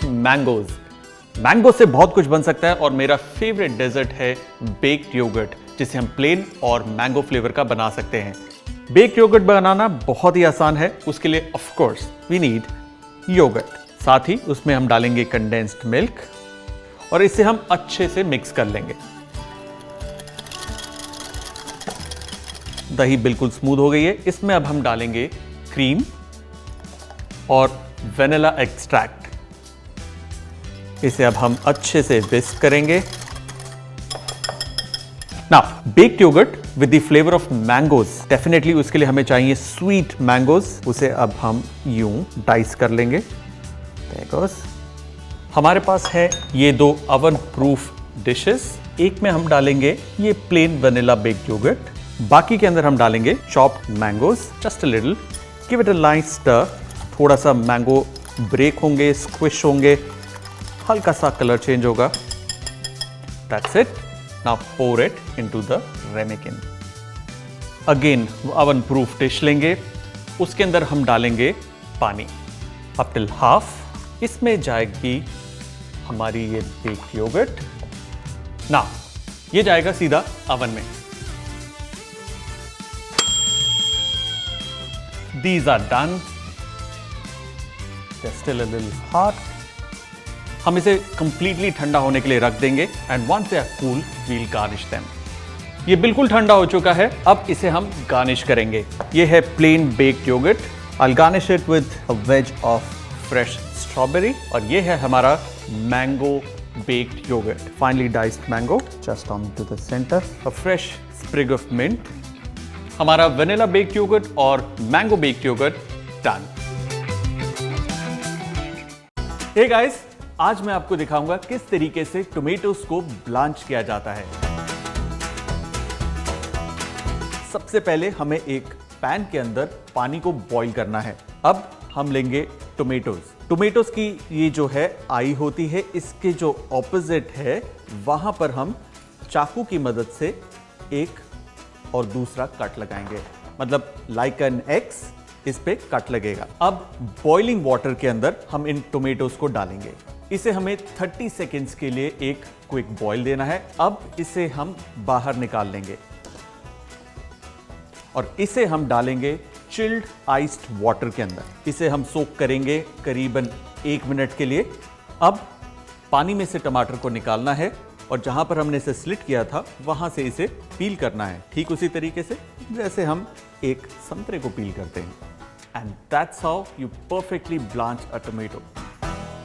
Mangoes. Mango से बहुत कुछ बन सकता है और मेरा फेवरेट डेजर्ट है बेक्ड योगर्ट, जिसे हम प्लेन और मैंगो फ्लेवर का बना सकते हैं। बेक्ड योगर्ट बनाना बहुत ही आसान है। उसके लिए of course we need yogurt, साथ ही उसमें हम डालेंगे कंडेंस्ड मिल्क और इसे हम अच्छे से मिक्स कर लेंगे। दही बिल्कुल स्मूथ हो गई है। इसमें अब हम डालेंगे क्रीम और वेनिला एक्सट्रैक्ट। इसे अब हम अच्छे से विस्क करेंगे। Now baked yogurt with the flavour of mangoes, definitely उसके लिए हमें चाहिए स्वीट मैंगोज। उसे अब हम यूं डाइस कर लेंगे। हमारे पास है ये दो ओवन प्रूफ डिशेस। एक में हम डालेंगे ये प्लेन वेनिला बेक्ड योगर्ट, बाकी के अंदर हम डालेंगे chopped mangoes. Just a little, give it a nice stir. थोड़ा सा मैंगो ब्रेक होंगे, स्क्विश होंगे, हल्का सा कलर चेंज होगा। That's it. Now pour it into the ramekin. Again oven proof dish लेंगे, उसके अंदर हम डालेंगे पानी अप टिल हाफ। इसमें जाएगी हमारी ये बेक्ड योगर्ट। नाउ ये जाएगा सीधा ओवन में। These are done. They're still a little hot. हम इसे कंप्लीटली ठंडा होने के लिए रख देंगे and once they are cool, we'll garnish them. ये बिल्कुल ठंडा हो चुका है। अब इसे हम गार्निश करेंगे। ये है plain baked yogurt. I'll garnish it with a wedge of fresh strawberry. और ये है हमारा mango baked yogurt. Finely diced mango just onto the center. A fresh sprig of mint. हमारा वेनिला बेक्ड योगर्ट और mango baked yogurt done. Hey guys, आज मैं आपको दिखाऊंगा किस तरीके से टोमेटोज को ब्लांच किया जाता है। सबसे पहले हमें एक पैन के अंदर पानी को बॉईल करना है। अब हम लेंगे टोमेटोज की ये जो है आई होती है, इसके जो ऑपोजिट है वहां पर हम चाकू की मदद से एक और दूसरा कट लगाएंगे, मतलब लाइक एन एक्स इस पे कट लगेगा। अब बॉइलिंग वाटर के अंदर हम इन टोमेटोज को डालेंगे। इसे हमें 30 सेकेंड्स के लिए एक क्विक बॉईल देना है। अब इसे हम बाहर निकाल लेंगे और इसे हम डालेंगे चिल्ड आइस्ड वाटर के अंदर। इसे हम सोक करेंगे करीबन 1 मिनट के लिए। अब पानी में से टमाटर को निकालना है और जहां पर हमने इसे स्लिट किया था वहां से इसे पील करना है, ठीक उसी तरीके से जैसे हम एक संतरे को पील करते हैं। And that's how you perfectly blanch a tomato.